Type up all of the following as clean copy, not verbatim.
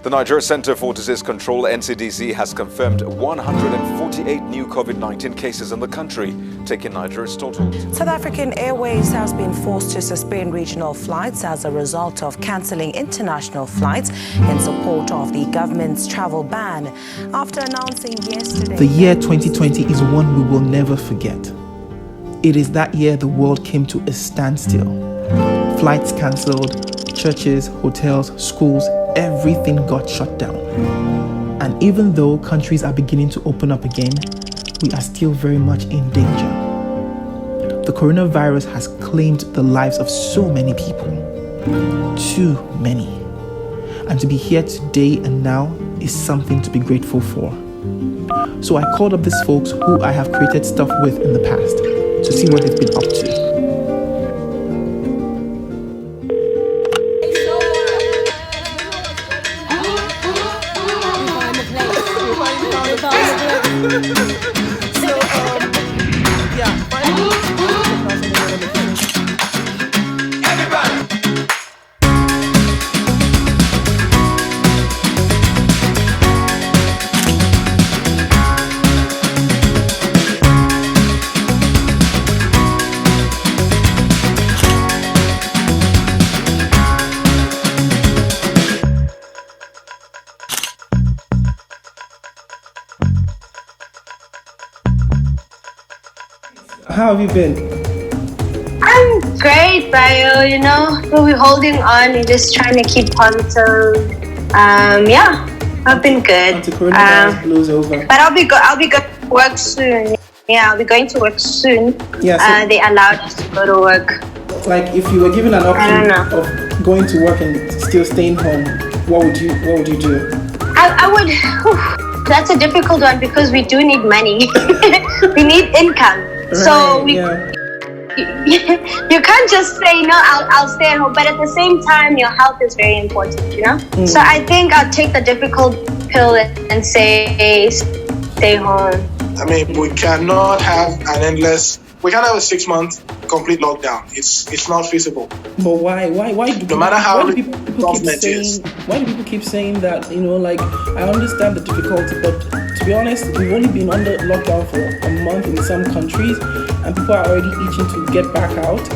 The Nigeria Center for Disease Control, NCDC, has confirmed 148 new COVID-19 cases in the country, taking Nigeria's total. South African Airways has been forced to suspend regional flights as a result of cancelling international flights in support of the government's travel ban. After announcing yesterday... The year 2020 is one we will never forget. It is that year the world came to a standstill. Flights cancelled, churches, hotels, schools, everything got shut down. And even though countries are beginning to open up again, we are still very much in danger. The coronavirus has claimed the lives of so many people. Too many. And to be here today and now is something to be grateful for. So I called up these folks who I have created stuff with in the past to see what they've been up to. How have you been? I'm great, Bio. You know, we're holding on and just trying to keep positive. Yeah, I've been good. Until coronavirus blows over. But I'll be going to work soon. Yeah, I'll be going to work soon. Yeah, so they allowed us to go to work. like if you were given an option of going to work and still staying home, what would you do? I would. Whew, that's a difficult one because we do need money. We need income. Right, so yeah. you can't just say no. I'll stay at home, but at the same time, your health is very important. You know. So I think I'll take the difficult pill and say stay home. I mean, we cannot have an endless. We can't have a 6-month complete lockdown. It's not feasible. But why? No matter how why do people government is. Why do people keep saying that? You know, like I understand the difficulty, but to be honest, we've only been under lockdown for a month in some countries, and people are already itching to get back out.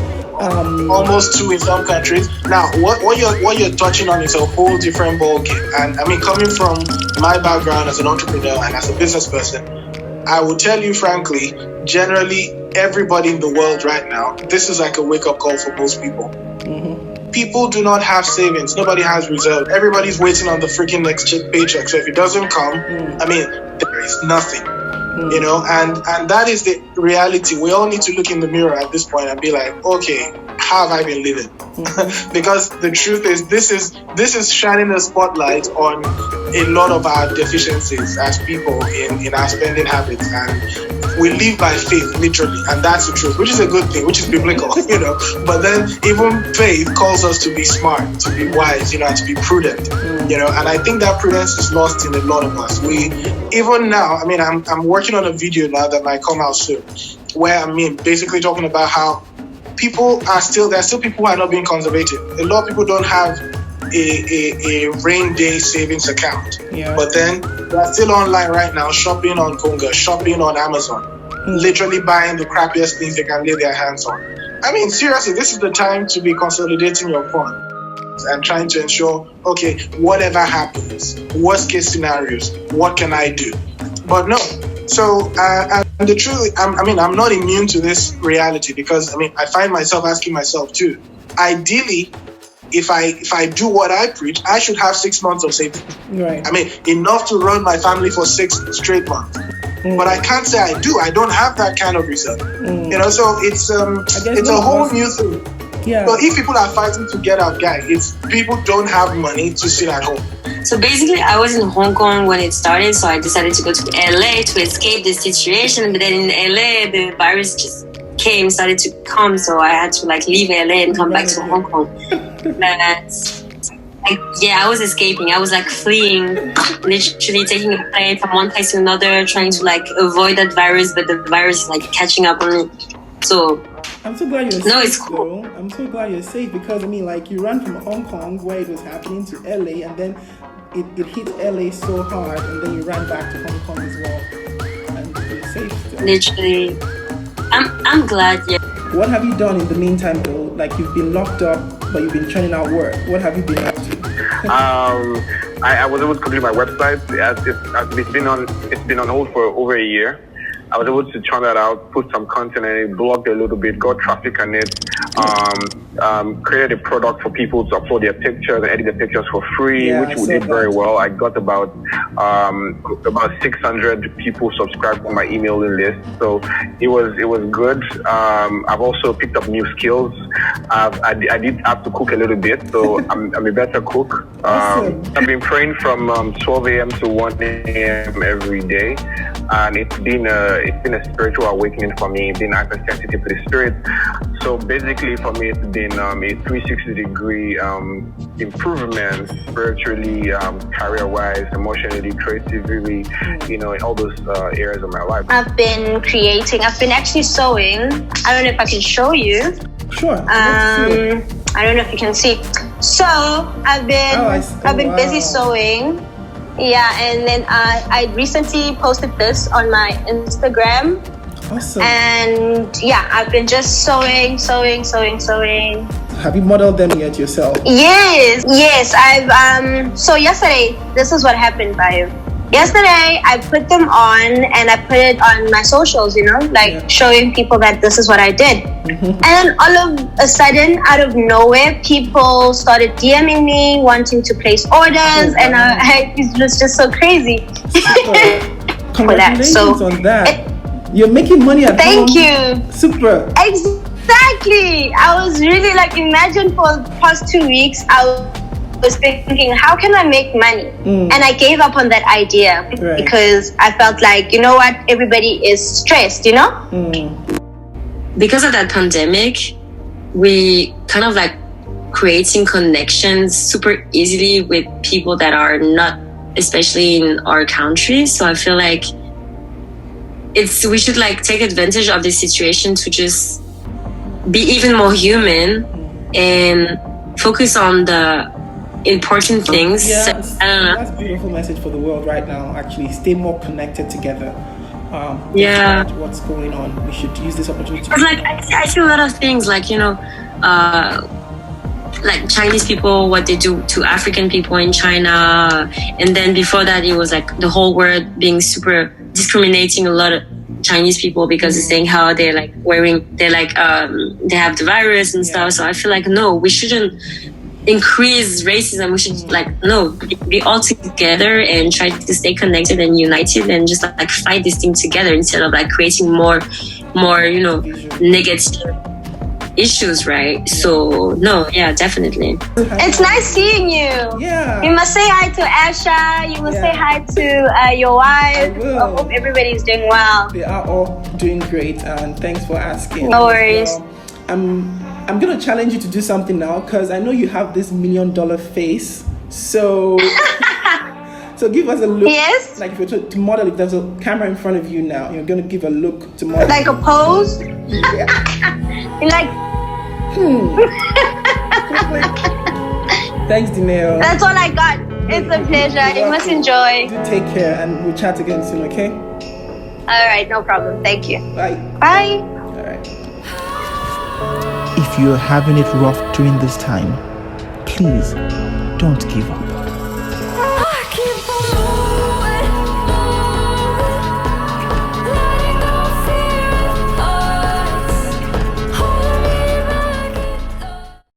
Almost 2 in some countries. Now, what you're touching on is a whole different ballgame. And I mean, coming from my background as an entrepreneur and as a business person, I will tell you frankly, generally, everybody in the world right now, this is like a wake-up call for most people. People do not have savings. Nobody has reserve. Everybody's waiting on the freaking next paycheck. So if it doesn't come, I mean, there is nothing. You know, and that is the reality. We all need to look in the mirror at this point and be like, okay, how have I been living? Because the truth is, this is shining a spotlight on a lot of our deficiencies as people in our spending habits, and we live by faith, literally, and that's the truth, which is a good thing, which is biblical, you know. But then even faith calls us to be smart, to be wise, you know, and to be prudent, you know. And I think that prudence is lost in a lot of us. Even now, I mean, I'm working on a video now that might come out soon, where I mean, basically talking about how there are still people who are not being conservative. A lot of people don't have a rain day savings account, but then they're still online right now, shopping on Konga, shopping on Amazon, literally buying the crappiest things they can lay their hands on. I mean, seriously, this is the time to be consolidating your funds and trying to ensure, okay, whatever happens, worst case scenarios, what can I do? But no. So, and the truth, I'm not immune to this reality because, I mean, I find myself asking myself too, ideally, if I do what I preach, I should have 6 months of savings. Right. I mean, enough to run my family for 6 straight months. But I can't say I do. I don't have that kind of reserve. You know, so it's a whole new thing. Yeah. So if people are fighting to get out, guys, it's people don't have money to sit at home. So basically, I was in Hong Kong when it started, so I decided to go to LA to escape the situation. But then in LA, the virus just started to come, so I had to like leave LA and come back to Hong Kong. I was escaping. I was like fleeing, literally taking a plane from one place to another, trying to like avoid that virus, but the virus is like catching up on me. So I'm so glad you're safe. No, it's cool. I'm so glad you're safe because I mean, like you ran from Hong Kong where it was happening to LA, and then it hit LA so hard, and then you ran back to Hong Kong as well, and you're safe still. Literally, I'm glad. Yeah. What have you done in the meantime, though? Like, you've been locked up, but you've been churning out work. What have you been up to? I was able to complete my website. It's been on hold for over a year. I was able to churn that out, put some content in it, blogged a little bit, got traffic on it, created a product for people to upload their pictures and edit the pictures for free, which we did very well. I got about 600 people subscribed to my emailing list, so it was good. I've also picked up new skills. I did have to cook a little bit, so I'm a better cook. I've been praying from 12 a.m. to 1 a.m. every day, and it's been a spiritual awakening for me, being hypersensitive to the spirit. So basically for me, it's been a 360-degree improvement spiritually, career-wise, emotionally, creatively, in all those areas of my life. I've been actually sewing. I don't know if I can show you. Sure. I don't know if you can see. So I've been busy sewing. Yeah, and then I recently posted this on my Instagram. Awesome. And yeah, I've been just sewing. Have you modeled them yet yourself? Yes. I've so yesterday, this is what happened, Bayu. Yesterday, I put them on and I put it on my socials, showing people that this is what I did. And then all of a sudden, out of nowhere, people started DMing me, wanting to place orders, and it was just so crazy. Congratulations on that. You're making money at home. Thank you. Super. Exactly. I was really imagine for the past 2 weeks, I was thinking, how can I make money? And I gave up on that idea because I felt like, you know what, everybody is stressed, Because of that pandemic, we kind of creating connections super easily with people that are not, especially in our country. So I feel like we should take advantage of this situation to just be even more human and focus on the important things. That's a beautiful message for the world right now. Actually, stay more connected together. What's going on? We should use this opportunity. But I see a lot of things Chinese people, what they do to African people in China, and then before that it was the whole world being super discriminating a lot of Chinese people because they're saying how they're they have the virus and stuff. So I feel no, we shouldn't increase racism. We should be all together and try to stay connected and united and just fight this thing together instead of creating more negative issues, right? So no, definitely. It's nice seeing you. Yeah. You must say hi to Asha. You must say hi to your wife. I hope everybody's doing well. They are all doing great, and thanks for asking. No worries. I'm gonna challenge you to do something now because I know you have this $1 million face. So so give us a look. Yes. If you're to model, if there's a camera in front of you now, you're gonna give a look to model. Like a pose. Thanks, Dineo. That's all I got. It's a pleasure. You must enjoy. Do take care, and we'll chat again soon, okay? All right, no problem. Thank you. Bye. Bye. All right. If you're having it rough during this time, please don't give up.